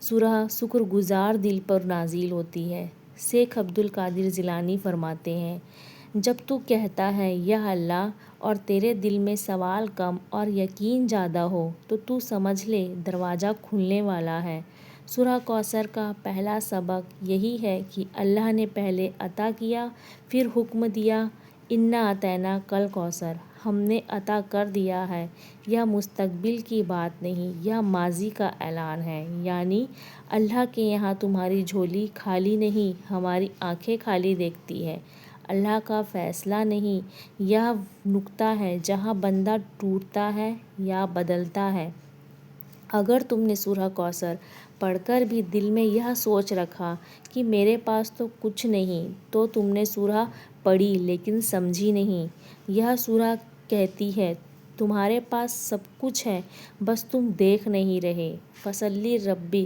سورہ شکر گزار دل پر نازل ہوتی ہے۔ شیخ عبد القادر جیلانی فرماتے ہیں، جب تو کہتا ہے یا اللہ اور تیرے دل میں سوال کم اور یقین زیادہ ہو تو سمجھ لے دروازہ کھلنے والا ہے۔ سورہ کوثر کا پہلا سبق یہی ہے کہ اللہ نے پہلے عطا کیا، پھر حکم دیا، اِنَّا اعطَيْنَاكَ الْكَوْثَرَ، ہم نے عطا کر دیا ہے۔ یہ مستقبل کی بات نہیں، یہ ماضی کا اعلان ہے، یعنی اللہ کے یہاں تمہاری جھولی خالی نہیں، ہماری آنکھیں خالی دیکھتی ہے۔ اللہ کا فیصلہ نہیں، یہ نقطہ ہے جہاں بندہ ٹوٹتا ہے یا بدلتا ہے۔ اگر تم نے سورہ کوثر پڑھ کر بھی دل میں یہ سوچ رکھا کہ میرے پاس تو کچھ نہیں، تو تم نے سورہ پڑھی لیکن سمجھی نہیں۔ یہ سورہ کہتی ہے تمہارے پاس سب کچھ ہے، بس تم دیکھ نہیں رہے۔ فصلی ربی،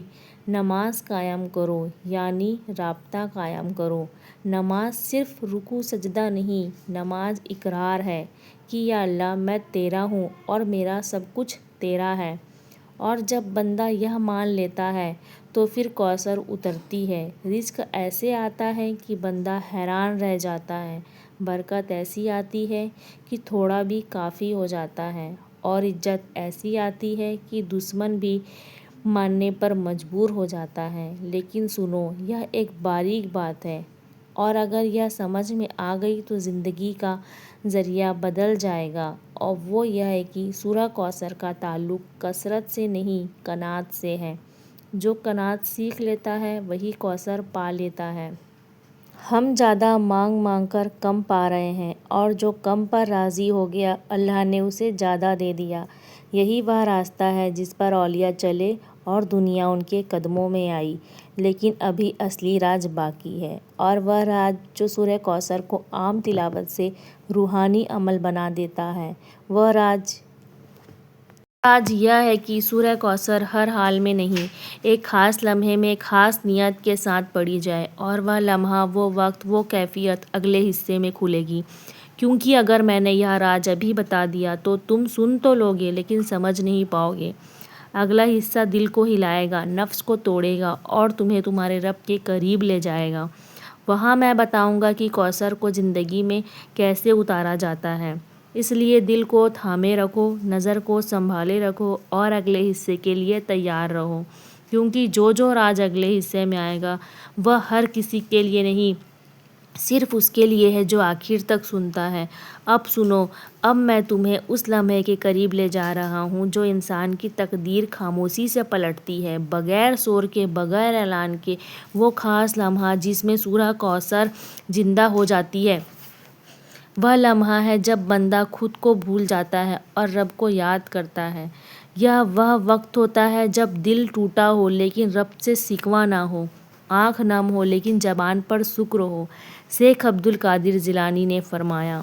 نماز قائم کرو، یعنی رابطہ قائم کرو۔ نماز صرف رکوع سجدہ نہیں، نماز اقرار ہے کہ یا اللہ میں تیرا ہوں اور میرا سب کچھ تیرا ہے۔ اور جب بندہ یہ مان لیتا ہے تو پھر کوثر اترتی ہے۔ رزق ایسے آتا ہے کہ بندہ حیران رہ جاتا ہے، برکت ایسی آتی ہے کہ تھوڑا بھی کافی ہو جاتا ہے، اور عزت ایسی آتی ہے کہ دشمن بھی ماننے پر مجبور ہو جاتا ہے۔ لیکن سنو، یہ ایک باریک بات ہے، اور اگر یہ سمجھ میں آ گئی تو زندگی کا ذریعہ بدل جائے گا، اور وہ یہ ہے کہ سورہ کوثر کا تعلق کثرت سے نہیں، قناعت سے ہے۔ جو قناعت سیکھ لیتا ہے وہی کوثر پا لیتا ہے۔ ہم زیادہ مانگ مانگ کر کم پا رہے ہیں، اور جو کم پر راضی ہو گیا اللہ نے اسے زیادہ دے دیا۔ یہی وہ راستہ ہے جس پر اولیاء چلے اور دنیا ان کے قدموں میں آئی۔ لیکن ابھی اصلی راز باقی ہے، اور وہ راز جو سورہ کوثر کو عام تلاوت سے روحانی عمل بنا دیتا ہے۔ وہ راز یہ ہے کہ سورہ کوثر ہر حال میں نہیں، ایک خاص لمحے میں خاص نیت کے ساتھ پڑھی جائے، اور وہ لمحہ، وہ وقت، وہ کیفیت اگلے حصے میں کھلے گی۔ کیونکہ اگر میں نے یہ راز ابھی بتا دیا تو تم سن تو لوگے لیکن سمجھ نہیں پاؤ گے۔ اگلا حصہ دل کو ہلائے گا، نفس کو توڑے گا، اور تمہیں تمہارے رب کے قریب لے جائے گا۔ وہاں میں بتاؤں گا کہ کوثر کو زندگی میں کیسے اتارا جاتا ہے۔ اس لیے دل کو تھامے رکھو، نظر کو سنبھالے رکھو، اور اگلے حصے کے لیے تیار رہو، کیونکہ جو راز اگلے حصے میں آئے گا وہ ہر کسی کے لیے نہیں، صرف اس کے لیے ہے جو آخر تک سنتا ہے۔ اب سنو، اب میں تمہیں اس لمحے کے قریب لے جا رہا ہوں جو انسان کی تقدیر خاموشی سے پلٹتی ہے، بغیر شور کے، بغیر اعلان کے۔ وہ خاص لمحہ جس میں سورہ کوثر زندہ ہو جاتی ہے، وہ لمحہ ہے جب بندہ خود کو بھول جاتا ہے اور رب کو یاد کرتا ہے۔ یہ وہ وقت ہوتا ہے جب دل ٹوٹا ہو لیکن رب سے شکوہ نہ ہو، آنکھ نم ہو لیکن زبان پر شکر ہو۔ شیخ عبد القادر جیلانی نے فرمایا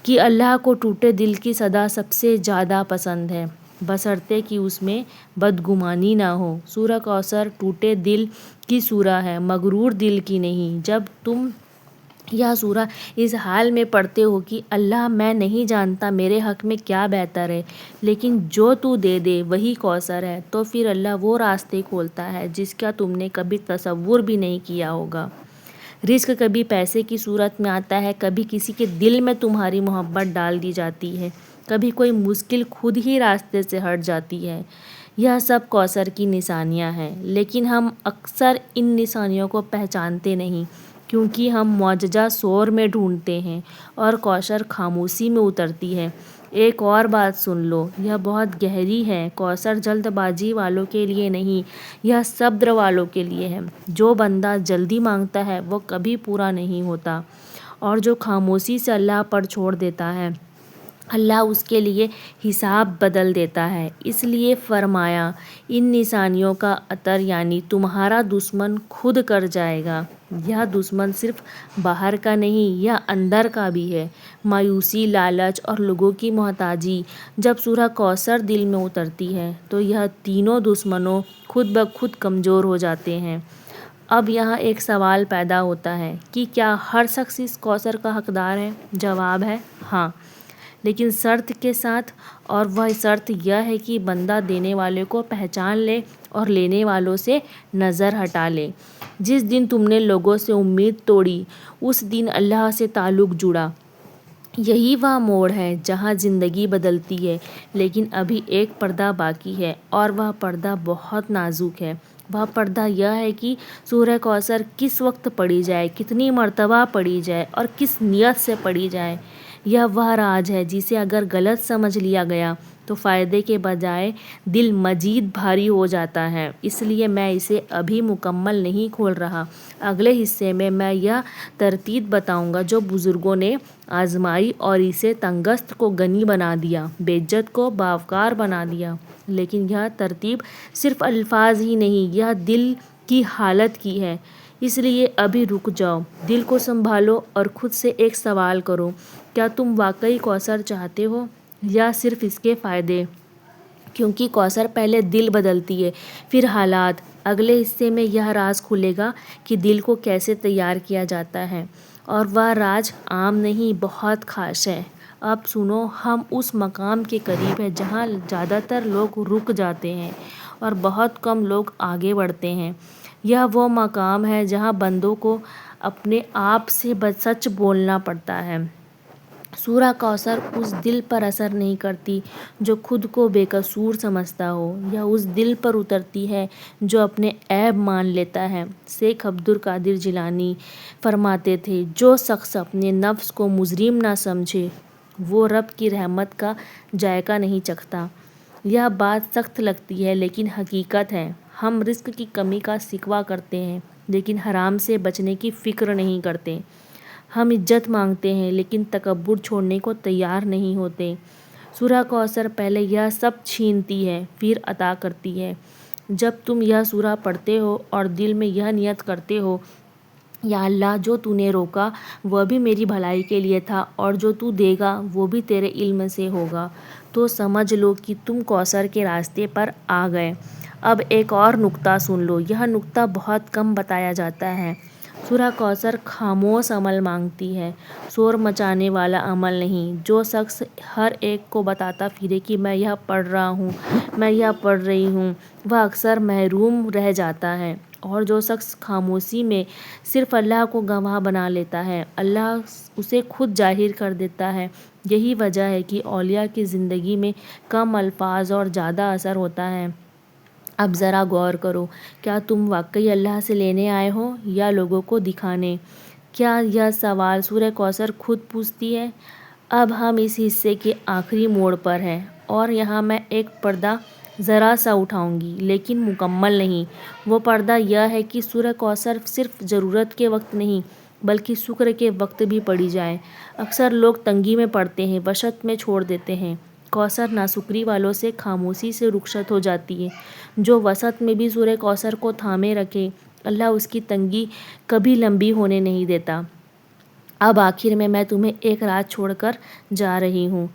کہ اللہ کو ٹوٹے دل کی صدا سب سے زیادہ پسند ہے، بشرطے کہ اس میں بدگمانی نہ ہو۔ سورہ کوثر ٹوٹے دل کی سورہ ہے، مغرور دل کی نہیں۔ جب تم یہ سورہ اس حال میں پڑھتے ہو کہ اللہ میں نہیں جانتا میرے حق میں کیا بہتر ہے، لیکن جو تو دے دے وہی کوثر ہے، تو پھر اللہ وہ راستے کھولتا ہے جس کا تم نے کبھی تصور بھی نہیں کیا ہوگا۔ رزق کبھی پیسے کی صورت میں آتا ہے، کبھی کسی کے دل میں تمہاری محبت ڈال دی جاتی ہے، کبھی کوئی مشکل خود ہی راستے سے ہٹ جاتی ہے۔ یہ سب کوثر کی نشانیاں ہیں، لیکن ہم اکثر ان نشانیوں کو پہچانتے نہیں، کیونکہ ہم معجزہ شور میں ڈھونڈتے ہیں اور کوثر خاموشی میں اترتی ہے۔ ایک اور بات سن لو، یہ بہت گہری ہے۔ کوثر جلد بازی والوں کے لیے نہیں، یہ صبر والوں کے لیے ہے۔ جو بندہ جلدی مانگتا ہے وہ کبھی پورا نہیں ہوتا، اور جو خاموشی سے اللہ پر چھوڑ دیتا ہے اللہ اس کے لیے حساب بدل دیتا ہے۔ اس لیے فرمایا، ان نشانیوں کا اثر یعنی تمہارا دشمن خود کر جائے گا۔ یہ دشمن صرف باہر کا نہیں، یہ اندر کا بھی ہے، مایوسی، لالچ اور لوگوں کی محتاجی۔ جب سورہ کوثر دل میں اترتی ہے تو یہ تینوں دشمنوں خود بخود کمزور ہو جاتے ہیں۔ اب یہاں ایک سوال پیدا ہوتا ہے کہ کیا ہر شخص اس کوثر کا حقدار ہے؟ جواب ہے ہاں، لیکن شرط کے ساتھ، اور وہ شرط یہ ہے کہ بندہ دینے والے کو پہچان لے اور لینے والوں سے نظر ہٹا لے۔ جس دن تم نے لوگوں سے امید توڑی اس دن اللہ سے تعلق جڑا۔ یہی وہ موڑ ہے جہاں زندگی بدلتی ہے، لیکن ابھی ایک پردہ باقی ہے اور وہ پردہ بہت نازک ہے۔ وہ پردہ یہ ہے کہ سورہ کوثر کس وقت پڑھی جائے، کتنی مرتبہ پڑھی جائے اور کس نیت سے پڑھی جائے۔ یہ وہ راز ہے جسے اگر غلط سمجھ لیا گیا تو فائدے کے بجائے دل مزید بھاری ہو جاتا ہے۔ اس لیے میں اسے ابھی مکمل نہیں کھول رہا۔ اگلے حصے میں یہ ترتیب بتاؤں گا جو بزرگوں نے آزمائی اور اسے تنگست کو غنی بنا دیا، بیجت کو باوقار بنا دیا۔ لیکن یہ ترتیب صرف الفاظ ہی نہیں، یہ دل کی حالت کی ہے۔ اس لیے ابھی رک جاؤ، دل کو سنبھالو اور خود سے ایک سوال کرو، کیا تم واقعی کوثر چاہتے ہو یا صرف اس کے فائدے؟ کیونکہ کوثر پہلے دل بدلتی ہے، پھر حالات۔ اگلے حصے میں یہ راز کھلے گا کہ دل کو کیسے تیار کیا جاتا ہے، اور وہ راز عام نہیں، بہت خاص ہے۔ اب سنو، ہم اس مقام کے قریب ہیں جہاں زیادہ تر لوگ رک جاتے ہیں اور بہت کم لوگ آگے بڑھتے ہیں۔ یہ وہ مقام ہے جہاں بندوں کو اپنے آپ سے سچ بولنا پڑتا ہے۔ سورہ کوثر اس دل پر اثر نہیں کرتی جو خود کو بے قصور سمجھتا ہو، یا اس دل پر اترتی ہے جو اپنے عیب مان لیتا ہے۔ شیخ عبد القادر جیلانی فرماتے تھے، جو شخص اپنے نفس کو مجرم نہ سمجھے وہ رب کی رحمت کا ذائقہ نہیں چکھتا۔ یہ بات سخت لگتی ہے لیکن حقیقت ہے۔ ہم رزق کی کمی کا شکوہ کرتے ہیں لیکن حرام سے بچنے کی فکر نہیں کرتے۔ ہم عزت مانگتے ہیں لیکن تکبر چھوڑنے کو تیار نہیں ہوتے۔ سورہ کوثر پہلے یہ سب چھینتی ہے، پھر عطا کرتی ہے۔ جب تم یہ سورہ پڑھتے ہو اور دل میں یہ نیت کرتے ہو، یا اللہ، جو تو نے روکا وہ بھی میری بھلائی کے لیے تھا اور جو تو دے گا وہ بھی تیرے علم سے ہوگا، تو سمجھ لو کہ تم کوثر کے راستے پر آ گئے۔ اب ایک اور نکتہ سن لو، یہ نکتہ بہت کم بتایا جاتا ہے۔ سورہ کوثر خاموش عمل مانگتی ہے، شور مچانے والا عمل نہیں۔ جو شخص ہر ایک کو بتاتا پھرے کہ میں یہ پڑھ رہا ہوں، میں یہ پڑھ رہی ہوں، وہ اکثر محروم رہ جاتا ہے۔ اور جو شخص خاموشی میں صرف اللہ کو گواہ بنا لیتا ہے، اللہ اسے خود ظاہر کر دیتا ہے۔ یہی وجہ ہے کہ اولیاء کی زندگی میں کم الفاظ اور زیادہ اثر ہوتا ہے۔ اب ذرا غور کرو، کیا تم واقعی اللہ سے لینے آئے ہو یا لوگوں کو دکھانے؟ کیا یہ سوال سورہ کوثر خود پوچھتی ہے؟ اب ہم اس حصے کے آخری موڑ پر ہیں اور یہاں میں ایک پردہ ذرا سا اٹھاؤں گی لیکن مکمل نہیں۔ وہ پردہ یہ ہے کہ سورہ کوثر صرف ضرورت کے وقت نہیں بلکہ شکر کے وقت بھی پڑھی جائے۔ اکثر لوگ تنگی میں پڑھتے ہیں، وحشت میں چھوڑ دیتے ہیں۔ کوثر ناشکری والوں سے خاموشی سے رخصت ہو جاتی ہے۔ جو وسط میں بھی سورہ کوثر کو تھامے رکھے، اللہ اس کی تنگی کبھی لمبی ہونے نہیں دیتا۔ اب آخر میں تمہیں ایک راز چھوڑ کر جا رہی ہوں،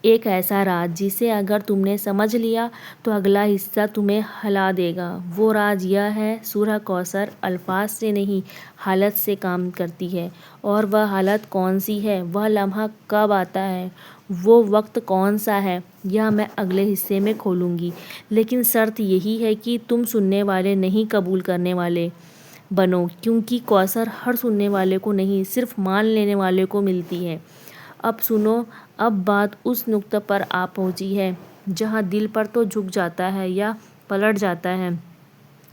ایک ایسا راز جسے اگر تم نے سمجھ لیا تو اگلا حصہ تمہیں ہلا دے گا۔ وہ راز یہ ہے، سورہ کوثر الفاظ سے نہیں حالت سے کام کرتی ہے۔ اور وہ حالت کون سی ہے، وہ لمحہ کب آتا ہے، وہ وقت کون سا ہے، یہ میں اگلے حصے میں کھولوں گی۔ لیکن شرط یہی ہے کہ تم سننے والے نہیں، قبول کرنے والے بنو، کیونکہ کوثر ہر سننے والے کو نہیں، صرف مان لینے والے کو ملتی ہے۔ اب سنو، اب بات اس نقطہ پر آ پہنچی ہے جہاں دل پر تو جھک جاتا ہے یا پلٹ جاتا ہے۔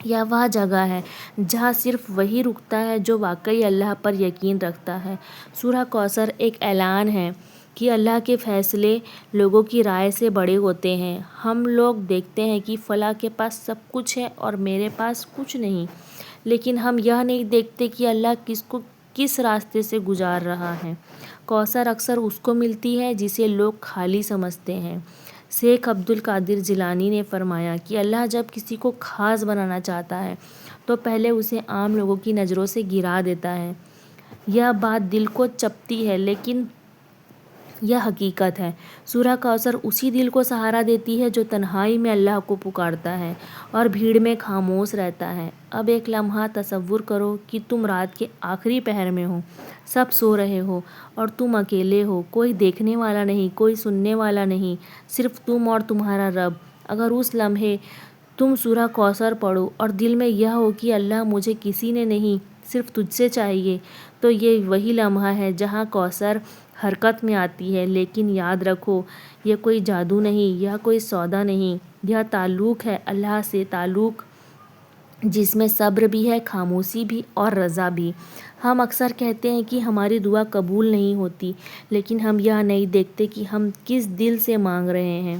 یہ وہ جگہ ہے جہاں صرف وہی رکتا ہے جو واقعی اللہ پر یقین رکھتا ہے۔ سورہ کوثر ایک اعلان ہے کہ اللہ کے فیصلے لوگوں کی رائے سے بڑے ہوتے ہیں۔ ہم لوگ دیکھتے ہیں کہ فلاں کے پاس سب کچھ ہے اور میرے پاس کچھ نہیں، لیکن ہم یہ نہیں دیکھتے کہ اللہ کس راستے سے گزار رہا ہے۔ کوثر اکثر اس کو ملتی ہے جسے لوگ خالی سمجھتے ہیں۔ شیخ عبد القادر جیلانی نے فرمایا کہ اللہ جب کسی کو خاص بنانا چاہتا ہے تو پہلے اسے عام لوگوں کی نظروں سے گرا دیتا ہے۔ یہ بات دل کو چبھتی ہے لیکن یہ حقیقت ہے۔ سورہ کوثر اسی دل کو سہارا دیتی ہے جو تنہائی میں اللہ کو پکارتا ہے اور بھیڑ میں خاموش رہتا ہے۔ اب ایک لمحہ تصور کرو کہ تم رات کے آخری پہر میں ہو، سب سو رہے ہو اور تم اکیلے ہو، کوئی دیکھنے والا نہیں، کوئی سننے والا نہیں، صرف تم اور تمہارا رب۔ اگر اس لمحے تم سورہ کوثر پڑھو اور دل میں یہ ہو کہ اللہ مجھے کسی نے نہیں صرف تجھ سے چاہیے، تو یہ وہی لمحہ ہے جہاں کوثر حرکت میں آتی ہے۔ لیکن یاد رکھو، یہ کوئی جادو نہیں، یہ کوئی سودا نہیں، یہ تعلق ہے اللہ سے، تعلق جس میں صبر بھی ہے، خاموشی بھی اور رضا بھی۔ ہم اکثر کہتے ہیں کہ ہماری دعا قبول نہیں ہوتی، لیکن ہم یہ نہیں دیکھتے کہ ہم کس دل سے مانگ رہے ہیں۔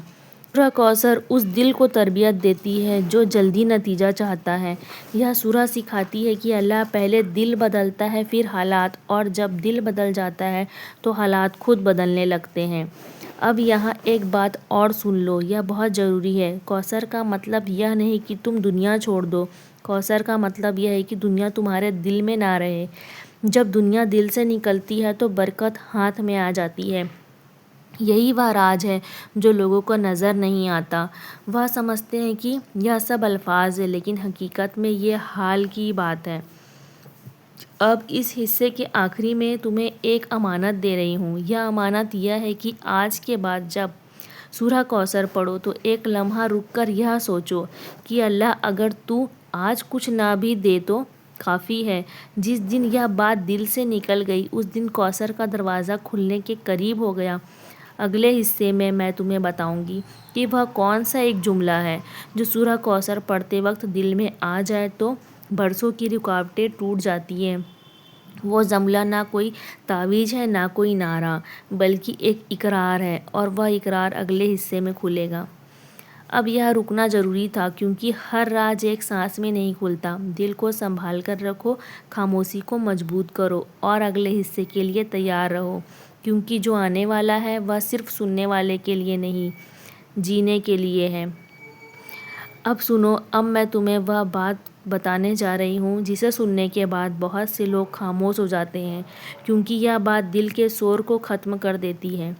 سورہ کوثر اس دل کو تربیت دیتی ہے جو جلدی نتیجہ چاہتا ہے۔ یہ سورہ سکھاتی ہے کہ اللہ پہلے دل بدلتا ہے پھر حالات، اور جب دل بدل جاتا ہے تو حالات خود بدلنے لگتے ہیں۔ اب یہاں ایک بات اور سن لو، یہ بہت ضروری ہے۔ کوثر کا مطلب یہ نہیں کہ تم دنیا چھوڑ دو، کوثر کا مطلب یہ ہے کہ دنیا تمہارے دل میں نہ رہے۔ جب دنیا دل سے نکلتی ہے تو برکت ہاتھ میں آ جاتی ہے۔ یہی وہ راز ہے جو لوگوں کو نظر نہیں آتا۔ وہ سمجھتے ہیں کہ یہ سب الفاظ ہے، لیکن حقیقت میں یہ حال کی بات ہے۔ اب اس حصے کے آخری میں تمہیں ایک امانت دے رہی ہوں۔ یہ امانت یہ ہے کہ آج کے بعد جب سورہ کوثر پڑھو تو ایک لمحہ رک کر یہ سوچو کہ اللہ اگر تو آج کچھ نہ بھی دے تو کافی ہے۔ جس دن یہ بات دل سے نکل گئی اس دن کوثر کا دروازہ کھلنے کے قریب ہو گیا۔ اگلے حصے میں تمہیں بتاؤں گی کہ وہ کون سا ایک جملہ ہے جو سورہ کوثر پڑھتے وقت دل میں آ جائے تو برسوں کی رکاوٹیں ٹوٹ جاتی ہیں۔ وہ جملہ نہ کوئی تعویذ ہے، نہ کوئی نعرہ، بلکہ ایک اقرار ہے، اور وہ اقرار اگلے حصے میں کھلے گا۔ اب یہ رکنا ضروری تھا کیونکہ ہر راز ایک سانس میں نہیں کھلتا۔ دل کو سنبھال کر رکھو، خاموشی کو مضبوط کرو اور اگلے حصے کے لیے تیار رہو، کیونکہ جو آنے والا ہے وہ صرف سننے والے کے لیے نہیں، جینے کے لیے ہے۔ اب سنو، اب میں تمہیں وہ بات بتانے جا رہی ہوں جسے سننے کے بعد بہت سے لوگ خاموش ہو جاتے ہیں، کیونکہ یہ بات دل کے شور کو ختم کر دیتی ہے۔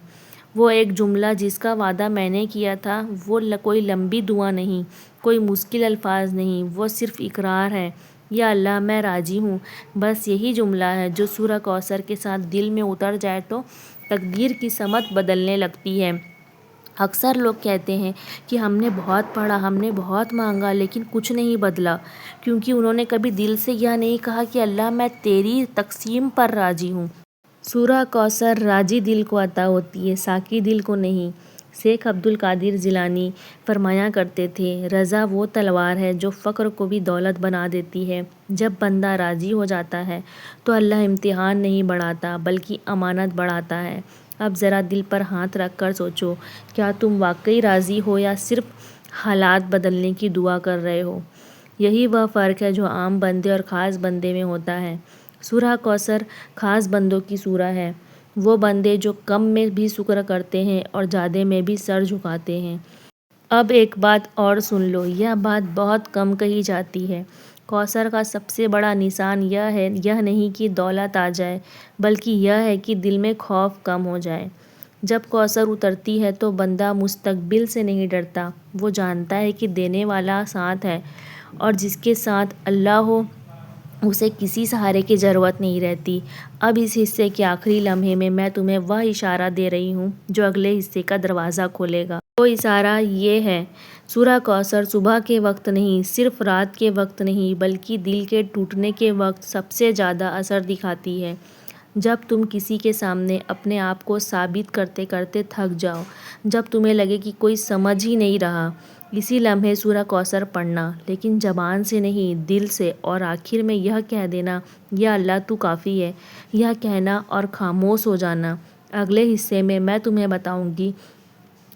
وہ ایک جملہ جس کا وعدہ میں نے کیا تھا، وہ کوئی لمبی دعا نہیں، کوئی مشکل الفاظ نہیں، وہ صرف اقرار ہے، یا اللہ میں راضی ہوں۔ بس یہی جملہ ہے جو سورہ کوثر کے ساتھ دل میں اتر جائے تو تقدیر کی سمت بدلنے لگتی ہے۔ اکثر لوگ کہتے ہیں کہ ہم نے بہت پڑھا، ہم نے بہت مانگا، لیکن کچھ نہیں بدلا، کیونکہ انہوں نے کبھی دل سے یہ نہیں کہا کہ اللہ میں تیری تقسیم پر راضی ہوں۔ سورہ کوثر راضی دل کو عطا ہوتی ہے، ساکی دل کو نہیں۔ شیخ عبد القادر جیلانی فرمایا کرتے تھے، رضا وہ تلوار ہے جو فقر کو بھی دولت بنا دیتی ہے۔ جب بندہ راضی ہو جاتا ہے تو اللہ امتحان نہیں بڑھاتا بلکہ امانت بڑھاتا ہے۔ اب ذرا دل پر ہاتھ رکھ کر سوچو، کیا تم واقعی راضی ہو یا صرف حالات بدلنے کی دعا کر رہے ہو؟ یہی وہ فرق ہے جو عام بندے اور خاص بندے میں ہوتا ہے۔ سورہ کوثر خاص بندوں کی سورہ ہے، وہ بندے جو کم میں بھی شکر کرتے ہیں اور زیادہ میں بھی سر جھکاتے ہیں۔ اب ایک بات اور سن لو، یہ بات بہت کم کہی جاتی ہے۔ کوثر کا سب سے بڑا نشان یہ نہیں کہ دولت آ جائے، بلکہ یہ ہے کہ دل میں خوف کم ہو جائے۔ جب کوثر اترتی ہے تو بندہ مستقبل سے نہیں ڈرتا، وہ جانتا ہے کہ دینے والا ساتھ ہے، اور جس کے ساتھ اللہ ہو اسے کسی سہارے کی ضرورت نہیں رہتی۔ اب اس حصے کے آخری لمحے میں تمہیں وہ اشارہ دے رہی ہوں جو اگلے حصے کا دروازہ کھولے گا۔ وہ اشارہ یہ ہے، سورہ کوثر صبح کے وقت نہیں، صرف رات کے وقت نہیں، بلکہ دل کے ٹوٹنے کے وقت سب سے زیادہ اثر دکھاتی ہے۔ جب تم کسی کے سامنے اپنے آپ کو ثابت کرتے کرتے تھک جاؤ، جب تمہیں لگے کہ کوئی سمجھ ہی نہیں رہا، اسی لمحے سورہ کوثر پڑھنا، لیکن زبان سے نہیں، دل سے، اور آخر میں یہ کہہ دینا، یا اللہ تو کافی ہے، یہ کہنا اور خاموش ہو جانا۔ اگلے حصے میں تمہیں بتاؤں گی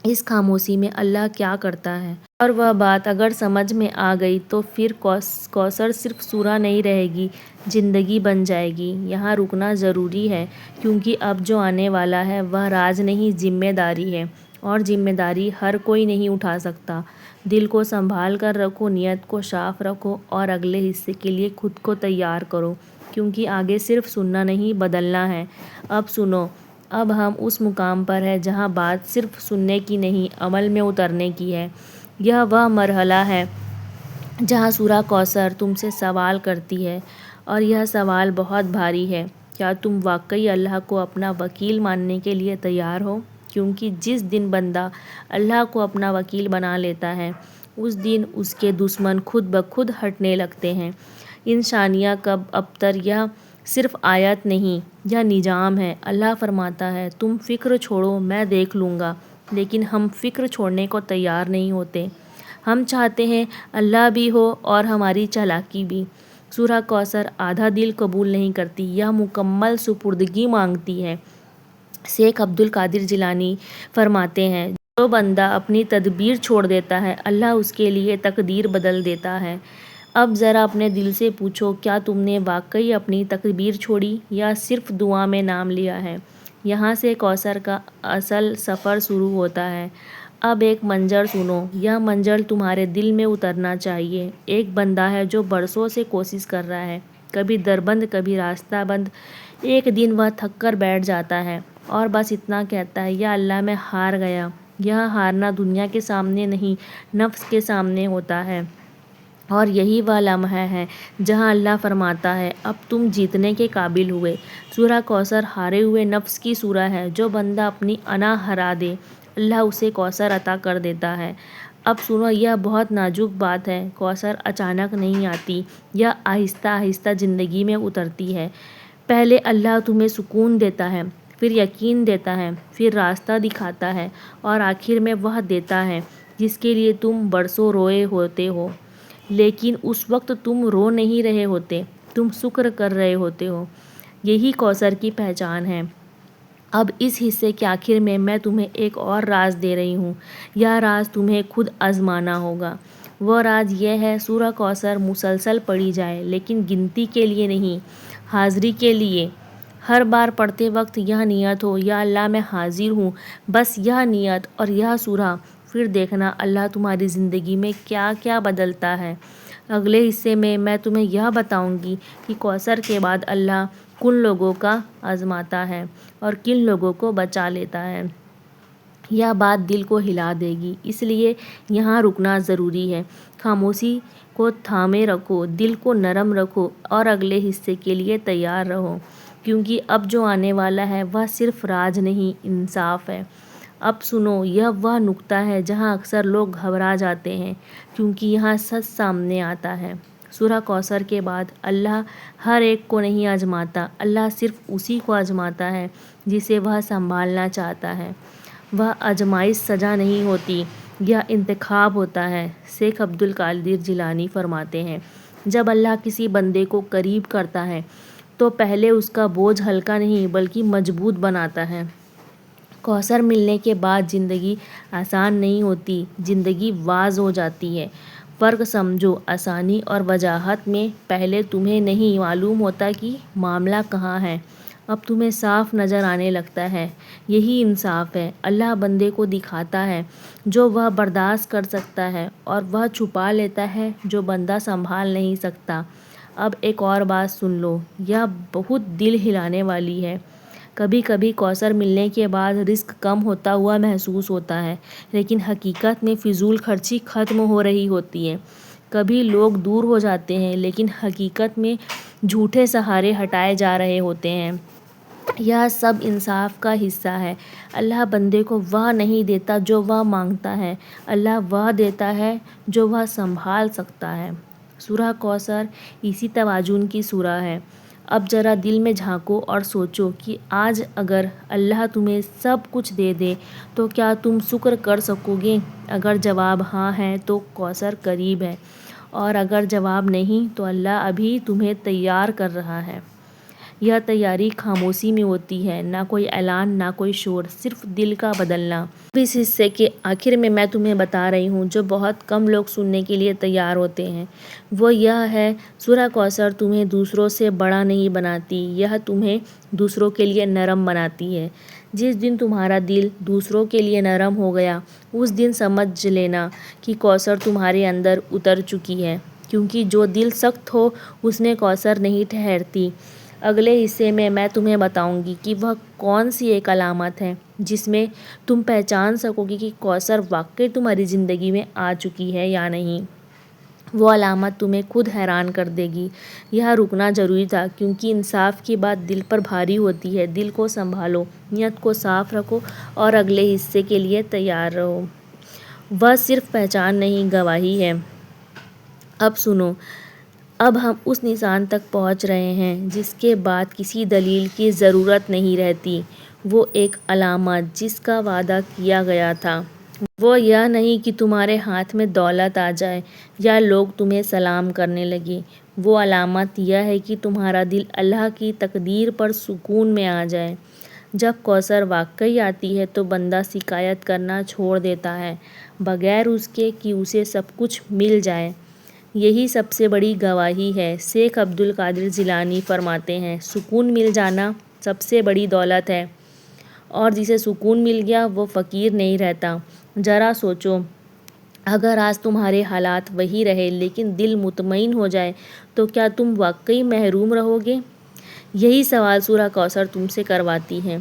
اس خاموشی میں اللہ کیا کرتا ہے۔ اور وہ بات اگر سمجھ میں آ گئی تو پھر کوثر صرف سورہ نہیں رہے گی، زندگی بن جائے گی۔ یہاں رکنا ضروری ہے کیونکہ اب جو آنے والا ہے وہ راز نہیں، ذمہ داری ہے، اور ذمہ داری ہر کوئی نہیں اٹھا سکتا۔ دل کو سنبھال کر رکھو، نیت کو صاف رکھو، اور اگلے حصے کے لیے خود کو تیار کرو، کیونکہ آگے صرف سننا نہیں، بدلنا ہے۔ اب سنو، اب ہم اس مقام پر ہیں جہاں بات صرف سننے کی نہیں، عمل میں اترنے کی ہے۔ یہ وہ مرحلہ ہے جہاں سورہ کوثر تم سے سوال کرتی ہے، اور یہ سوال بہت بھاری ہے، کیا تم واقعی اللہ کو اپنا وکیل ماننے کے لیے تیار ہو؟ کیونکہ جس دن بندہ اللہ کو اپنا وکیل بنا لیتا ہے اس دن اس کے دشمن خود بخود ہٹنے لگتے ہیں۔ انسانیہ کب ابتر یہ صرف آیت نہیں، یہ نظام ہے۔ اللہ فرماتا ہے تم فکر چھوڑو میں دیکھ لوں گا، لیکن ہم فکر چھوڑنے کو تیار نہیں ہوتے۔ ہم چاہتے ہیں اللہ بھی ہو اور ہماری چالاکی بھی۔ سورہ کوثر آدھا دل قبول نہیں کرتی، یہ مکمل سپردگی مانگتی ہے۔ شیخ عبد القادر جیلانی فرماتے ہیں جو بندہ اپنی تدبیر چھوڑ دیتا ہے اللہ اس کے لیے تقدیر بدل دیتا ہے۔ اب ذرا اپنے دل سے پوچھو کیا تم نے واقعی اپنی تدبیر چھوڑی یا صرف دعا میں نام لیا ہے؟ یہاں سے کوثر کا اصل سفر شروع ہوتا ہے۔ اب ایک منظر سنو، یہ منظر تمہارے دل میں اترنا چاہیے۔ ایک بندہ ہے جو برسوں سے کوشش کر رہا ہے، کبھی دربند کبھی راستہ بند۔ ایک دن وہ تھک کر بیٹھ جاتا ہے اور بس اتنا کہتا ہے یا اللہ میں ہار گیا۔ یہ ہارنا دنیا کے سامنے نہیں نفس کے سامنے ہوتا ہے، اور یہی وہ لمحہ ہے جہاں اللہ فرماتا ہے اب تم جیتنے کے قابل ہوئے۔ سورہ کوثر ہارے ہوئے نفس کی سورہ ہے۔ جو بندہ اپنی انا ہرا دے اللہ اسے کوثر عطا کر دیتا ہے۔ اب سنو، یہ بہت نازک بات ہے۔ کوثر اچانک نہیں آتی، یہ آہستہ آہستہ زندگی میں اترتی ہے۔ پہلے اللہ تمہیں سکون دیتا ہے، پھر یقین دیتا ہے، پھر راستہ دکھاتا ہے، اور آخر میں وہ دیتا ہے جس کے لیے تم برسوں روئے ہوتے ہو۔ لیکن اس وقت تم رو نہیں رہے ہوتے، تم شکر کر رہے ہوتے ہو۔ یہی کوثر کی پہچان ہے۔ اب اس حصے کے آخر میں تمہیں ایک اور راز دے رہی ہوں۔ یہ راز تمہیں خود آزمانا ہوگا۔ وہ راز یہ ہے سورہ کوثر مسلسل پڑھی جائے، لیکن گنتی کے لیے نہیں، حاضری کے لیے۔ ہر بار پڑھتے وقت یہ نیت ہو یا اللہ میں حاضر ہوں، بس یہ نیت اور یہ سورہ، پھر دیکھنا اللہ تمہاری زندگی میں کیا کیا بدلتا ہے۔ اگلے حصے میں تمہیں یہ بتاؤں گی کہ کوثر کے بعد اللہ کن لوگوں کا آزماتا ہے اور کن لوگوں کو بچا لیتا ہے۔ یہ بات دل کو ہلا دے گی، اس لیے یہاں رکنا ضروری ہے۔ خاموشی کو تھامے رکھو، دل کو نرم رکھو اور اگلے حصے کے لیے تیار رہو، کیونکہ اب جو آنے والا ہے وہ صرف راز نہیں انصاف ہے۔ اب سنو، یہ وہ نقطہ ہے جہاں اکثر لوگ گھبرا جاتے ہیں، کیونکہ یہاں سچ سامنے آتا ہے۔ سورہ کوثر کے بعد اللہ ہر ایک کو نہیں آزماتا، اللہ صرف اسی کو آزماتا ہے جسے وہ سنبھالنا چاہتا ہے۔ وہ آزمائش سزا نہیں ہوتی، یہ انتخاب ہوتا ہے۔ شیخ عبد القادر جیلانی فرماتے ہیں جب اللہ کسی بندے کو قریب کرتا ہے تو پہلے اس کا بوجھ ہلکا نہیں بلکہ مضبوط بناتا ہے۔ کوثر ملنے کے بعد زندگی آسان نہیں ہوتی، زندگی واضح ہو جاتی ہے۔ فرق سمجھو، آسانی اور وضاحت میں پہلے تمہیں نہیں معلوم ہوتا کہ معاملہ کہاں ہے، اب تمہیں صاف نظر آنے لگتا ہے۔ یہی انصاف ہے۔ اللہ بندے کو دکھاتا ہے جو وہ برداشت کر سکتا ہے اور وہ چھپا لیتا ہے جو بندہ سنبھال نہیں سکتا۔ اب ایک اور بات سن لو، یہ بہت دل ہلانے والی ہے۔ کبھی کبھی کوثر ملنے کے بعد رزق کم ہوتا ہوا محسوس ہوتا ہے، لیکن حقیقت میں فضول خرچی ختم ہو رہی ہوتی ہے۔ کبھی لوگ دور ہو جاتے ہیں، لیکن حقیقت میں جھوٹے سہارے ہٹائے جا رہے ہوتے ہیں۔ یہ سب انصاف کا حصہ ہے۔ اللہ بندے کو وہ نہیں دیتا جو وہ مانگتا ہے، اللہ وہ دیتا ہے جو وہ سنبھال سکتا ہے۔ سورہ کوثر اسی توازن کی سورہ ہے۔ اب ذرا دل میں جھانکو اور سوچو کہ آج اگر اللہ تمہیں سب کچھ دے دے تو کیا تم شکر کر سکو گے؟ اگر جواب ہاں ہے تو کوثر قریب ہے، اور اگر جواب نہیں تو اللہ ابھی تمہیں تیار کر رہا ہے۔ یہ تیاری خاموشی میں ہوتی ہے، نہ کوئی اعلان نہ کوئی شور، صرف دل کا بدلنا۔ اب اس حصے کے آخر میں تمہیں بتا رہی ہوں جو بہت کم لوگ سننے کے لیے تیار ہوتے ہیں، وہ یہ ہے سورہ کوثر تمہیں دوسروں سے بڑا نہیں بناتی، یہ تمہیں دوسروں کے لیے نرم بناتی ہے۔ جس دن تمہارا دل دوسروں کے لیے نرم ہو گیا اس دن سمجھ لینا کہ کوثر تمہارے اندر اتر چکی ہے، کیونکہ جو دل سخت ہو اس میں کوثر نہیں ٹھہرتی۔ اگلے حصے میں تمہیں بتاؤں گی کہ وہ کون سی ایک علامت ہے جس میں تم پہچان سکو گی کہ کوثر واقعی تمہاری زندگی میں آ چکی ہے یا نہیں۔ وہ علامت تمہیں خود حیران کر دے گی۔ یہ رکنا ضروری تھا کیونکہ انصاف کی بات دل پر بھاری ہوتی ہے۔ دل کو سنبھالو، نیت کو صاف رکھو اور اگلے حصے کے لیے تیار رہو۔ وہ صرف پہچان نہیں گواہی ہے۔ اب سنو، اب ہم اس نشان تک پہنچ رہے ہیں جس کے بعد کسی دلیل کی ضرورت نہیں رہتی۔ وہ ایک علامت جس کا وعدہ کیا گیا تھا، وہ یہ نہیں کہ تمہارے ہاتھ میں دولت آ جائے یا لوگ تمہیں سلام کرنے لگیں۔ وہ علامت یہ ہے کہ تمہارا دل اللہ کی تقدیر پر سکون میں آ جائے۔ جب کوثر واقعی آتی ہے تو بندہ شکایت کرنا چھوڑ دیتا ہے، بغیر اس کے کہ اسے سب کچھ مل جائے۔ یہی سب سے بڑی گواہی ہے۔ شیخ عبد القادر جیلانی فرماتے ہیں، سکون مل جانا سب سے بڑی دولت ہے، اور جسے سکون مل گیا وہ فقیر نہیں رہتا۔ ذرا سوچو، اگر آج تمہارے حالات وہی رہے لیکن دل مطمئن ہو جائے تو کیا تم واقعی محروم رہو گے؟ یہی سوال سورہ کوثر تم سے کرواتی ہے۔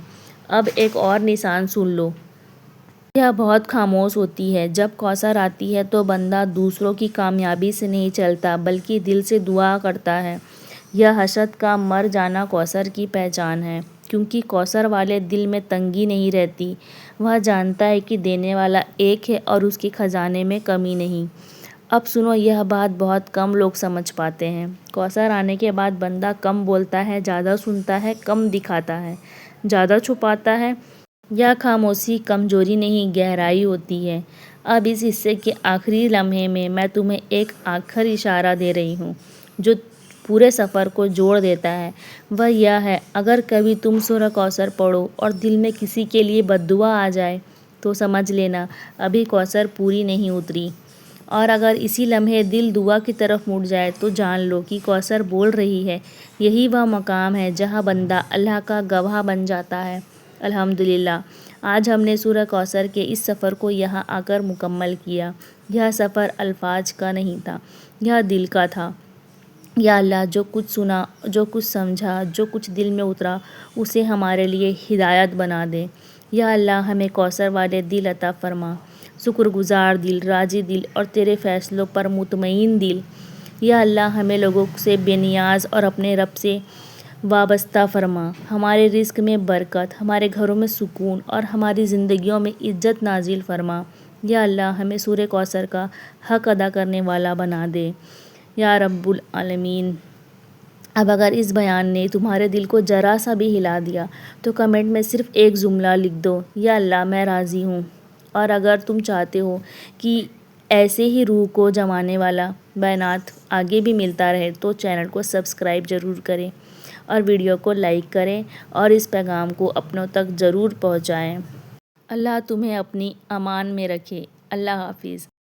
اب ایک اور نشان سن لو۔ یہ بہت خاموش ہوتی ہے۔ جب کوثر آتی ہے تو بندہ دوسروں کی کامیابی سے نہیں چلتا بلکہ دل سے دعا کرتا ہے۔ یہ حسد کا مر جانا کوثر کی پہچان ہے، کیونکہ کوثر والے دل میں تنگی نہیں رہتی۔ وہ جانتا ہے کہ دینے والا ایک ہے اور اس کے خزانے میں کمی نہیں۔ اب سنو، یہ بات بہت کم لوگ سمجھ پاتے ہیں۔ کوثر آنے کے بعد بندہ کم بولتا ہے، زیادہ سنتا ہے، کم دکھاتا ہے، زیادہ چھپاتا ہے۔ یہ خاموشی کمزوری نہیں، گہرائی ہوتی ہے۔ اب اس حصے کے آخری لمحے میں تمہیں ایک آخری اشارہ دے رہی ہوں جو پورے سفر کو جوڑ دیتا ہے۔ وہ یہ ہے، اگر کبھی تم سورہ کوثر پڑھو اور دل میں کسی کے لیے بد دعا آ جائے تو سمجھ لینا ابھی کوثر پوری نہیں اتری، اور اگر اسی لمحے دل دعا کی طرف مڑ جائے تو جان لو کہ کوثر بول رہی ہے۔ یہی وہ مقام ہے جہاں بندہ اللہ کا گواہ بن جاتا ہے۔ الحمدللہ، آج ہم نے سورہ کوثر کے اس سفر کو یہاں آ کر مکمل کیا۔ یہ سفر الفاظ کا نہیں تھا، یہ دل کا تھا۔ یا اللہ، جو کچھ سنا، جو کچھ سمجھا، جو کچھ دل میں اترا، اسے ہمارے لیے ہدایت بنا دے۔ یا اللہ، ہمیں کوثر والے دل عطا فرما، شکر گزار دل، راضی دل اور تیرے فیصلوں پر مطمئن دل۔ یا اللہ، ہمیں لوگوں سے بے نیاز اور اپنے رب سے وابستہ فرما۔ ہمارے رزق میں برکت، ہمارے گھروں میں سکون اور ہماری زندگیوں میں عزت نازل فرما۔ یا اللہ، ہمیں سورہ کوثر کا حق ادا کرنے والا بنا دے۔ یا رب العالمین۔ اب اگر اس بیان نے تمہارے دل کو ذرا سا بھی ہلا دیا تو کمنٹ میں صرف ایک جملہ لکھ دو، یا اللہ میں راضی ہوں۔ اور اگر تم چاہتے ہو کہ ایسے ہی روح کو جمانے والا بیانات آگے بھی ملتا رہے تو چینل کو سبسکرائب ضرور کریں اور ویڈیو کو لائک کریں اور اس پیغام کو اپنوں تک ضرور پہنچائیں۔ اللہ تمہیں اپنی امان میں رکھے۔ اللہ حافظ۔